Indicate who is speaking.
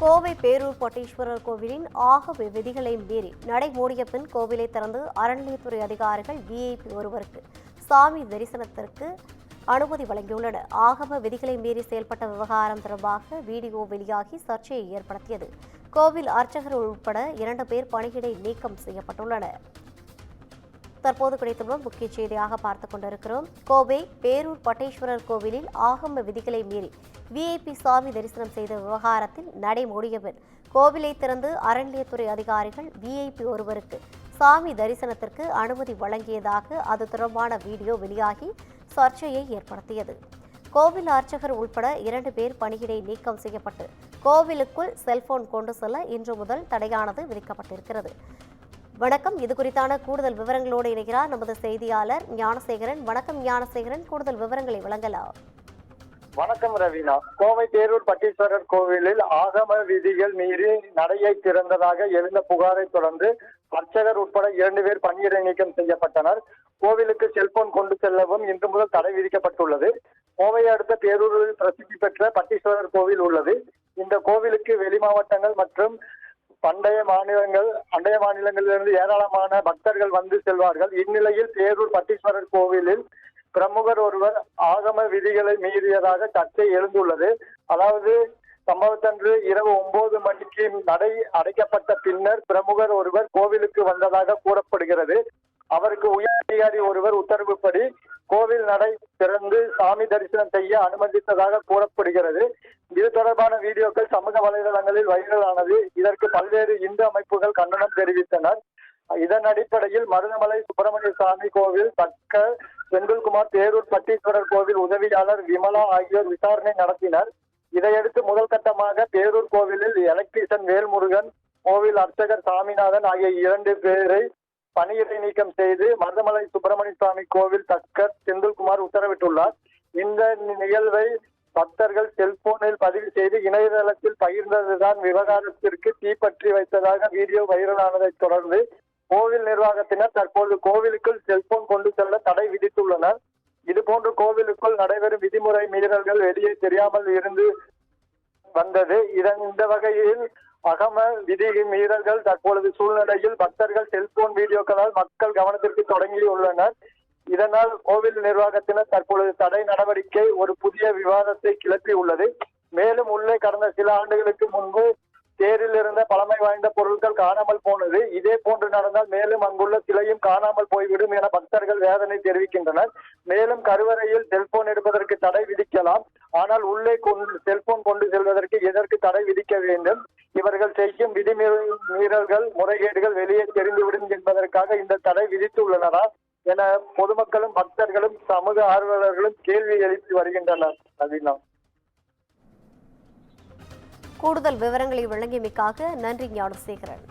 Speaker 1: கோவை பேரூர் பட்டீஸ்வரர் கோவிலின் ஆகம விதிகளை மீறி நடை மூடிய பின் கோவிலை திறந்து அறநிலையத்துறை அதிகாரிகள் விஐபி ஒருவருக்கு சாமி தரிசனத்திற்கு அனுமதி வழங்கியுள்ளனர். ஆகம விதிகளை மீறி செயல்பட்ட விவகாரம் தொடர்பாக வீடியோ வெளியாகி சர்ச்சையை ஏற்படுத்தியது. கோவில் அர்ச்சகர் உட்பட 2 பேர் பணியிடை நீக்கம் செய்யப்பட்டுள்ளனர். தற்போது கிடைத்துள்ள முக்கிய செய்தியாக பார்த்துக் கொண்டிருக்கிறோம். கோவை பேரூர் பட்டீஸ்வரர் கோவிலில் ஆகம விதிகளை மீறி விஐபி சாமி தரிசனம் செய்த விவகாரத்தில் நடை மூடியபின் கோவிலை திறந்து அறநிலையத்துறை அதிகாரிகள் விஐபி ஒருவருக்கு சாமி தரிசனத்திற்கு அனுமதி வழங்கியதாக அது தொடர்பான வீடியோ வெளியாகி சர்ச்சையை ஏற்படுத்தியது. கோவில் அர்ச்சகர் உட்பட 2 பேர் பணியிடை நீக்கம் செய்யப்பட்டு கோவிலுக்குள் செல்போன் கொண்டு செல்ல இன்று முதல் தடையானது விதிக்கப்பட்டிருக்கிறது. வணக்கம், இது குறித்தான கூடுதல் விவரங்களோடு இணைகிறார் நமது செய்தியாளர் ஞானசேகரன். வணக்கம் ஞானசேகரன், கூடுதல் விவரங்களை வழங்கலாம்.
Speaker 2: வணக்கம் ரவீனா. கோவை பேரூர் பட்டீஸ்வரர் கோவிலில் ஆகம விதிகள் மீறி நடையை திறந்ததாக எழுந்த புகாரை தொடர்ந்து அர்ச்சகர் உட்பட 2 பேர் பணியிடை நீக்கம் செய்யப்பட்டனர். கோவிலுக்கு செல்போன் கொண்டு செல்லவும் இன்று முதல் தடை விதிக்கப்பட்டுள்ளது. கோவையை அடுத்த பேரூரில் பிரசித்தி பெற்ற பட்டீஸ்வரர் கோவில் உள்ளது. இந்த கோவிலுக்கு வெளி மாவட்டங்கள் மற்றும் அண்டைய மாநிலங்களிலிருந்து ஏராளமான பக்தர்கள் வந்து செல்வார்கள். இந்நிலையில் பேரூர் பட்டீஸ்வரர் கோவிலில் பிரமுகர் ஒருவர் ஆகம விதிகளை மீறியதாக சர்ச்சை எழுந்துள்ளது. அதாவது சம்பவத்தன்று இரவு 9 மணிக்கு நடை அடைக்கப்பட்ட பின்னர் பிரமுகர் ஒருவர் கோவிலுக்கு வந்ததாக கூறப்படுகிறது. அவருக்கு உயர் அதிகாரி ஒருவர் உத்தரவுப்படி கோவில் நடை திறந்து சாமி தரிசனம் செய்ய அனுமதித்ததாக கூறப்படுகிறது. இது தொடர்பான வீடியோக்கள் சமூக வலைதளங்களில் வைரலானது. இதற்கு பல்வேறு இந்து அமைப்புகள் கண்டனம் தெரிவித்தனர். இதன் அடிப்படையில் மருதமலை சுப்பிரமணிய சாமி கோவில் தக்கர் செந்தில்குமார், பேரூர் பட்டீஸ்வரர் கோவில் உதவியாளர் விமலா ஆகியோர் விசாரணை நடத்தினர். இதையடுத்து முதல் கட்டமாக பேரூர் கோவிலில் எலக்ட்ரீஷியன் வேல்முருகன், கோவில் அர்ச்சகர் சாமிநாதன் ஆகிய 2 பேரை பணியிடை நீக்கம் செய்து மருதமலை சுப்பிரமணிய சுவாமி கோவில் தக்கர் செந்தில்குமார் உத்தரவிட்டுள்ளார். இந்த நிகழ்வை பக்தர்கள் செல்போனில் பதிவு செய்து இணையதளத்தில் பகிர்ந்ததுதான் விவகாரத்திற்கு தீப்பற்றி வைத்ததாக வீடியோ வைரலானதை தொடர்ந்து கோவில் நிர்வாகத்தினர் தற்போது கோவிலுக்குள் செல்போன் கொண்டு செல்ல தடை விதித்துள்ளனர். இதுபோன்று கோவிலுக்குள் நடைபெறும் விதிமுறை மீறல்கள் வெளியே தெரியாமல் இருந்து வந்தது. இந்த வகையில் அகம விதி மீறல்கள் தற்பொழுது சூழ்நிலையில் பக்தர்கள் செல்போன் வீடியோக்களால் மக்கள் கவனத்திற்கு தொடங்கியுள்ளனர். இதனால் கோவில் நிர்வாகத்தினர் தற்பொழுது தடை நடவடிக்கை ஒரு புதிய விவாதத்தை கிளப்பி உள்ளது. மேலும் உள்ளே கடந்த சில ஆண்டுகளுக்கு முன்பு தேரில் இருந்த பழமை வாய்ந்த பொருட்கள் காணாமல் போனது. இதே போன்று நடந்தால் மேலும் அங்குள்ள சிலையும் காணாமல் போய்விடும் என பக்தர்கள் வேதனை தெரிவிக்கின்றனர். மேலும் கருவறையில் செல்போன் எடுப்பதற்கு தடை விதிக்கலாம். ஆனால் உள்ளே செல்போன் கொண்டு செல்வதற்கு எதற்கு தடை விதிக்க வேண்டும்? இவர்கள் செய்யும் விதிமீறல்கள் முறைகேடுகள் வெளியே தெரிந்துவிடும் என்பதற்காக இந்த தடை விதித்துள்ளனரா என பொதுமக்களும் பக்தர்களும் சமூக ஆர்வலர்களும் கேள்வி எழுப்பி வருகின்றனர். ரவீனா,
Speaker 1: கூடுதல் விவரங்களை வழங்கியமைக்காக நன்றி ஞானசேகரன்.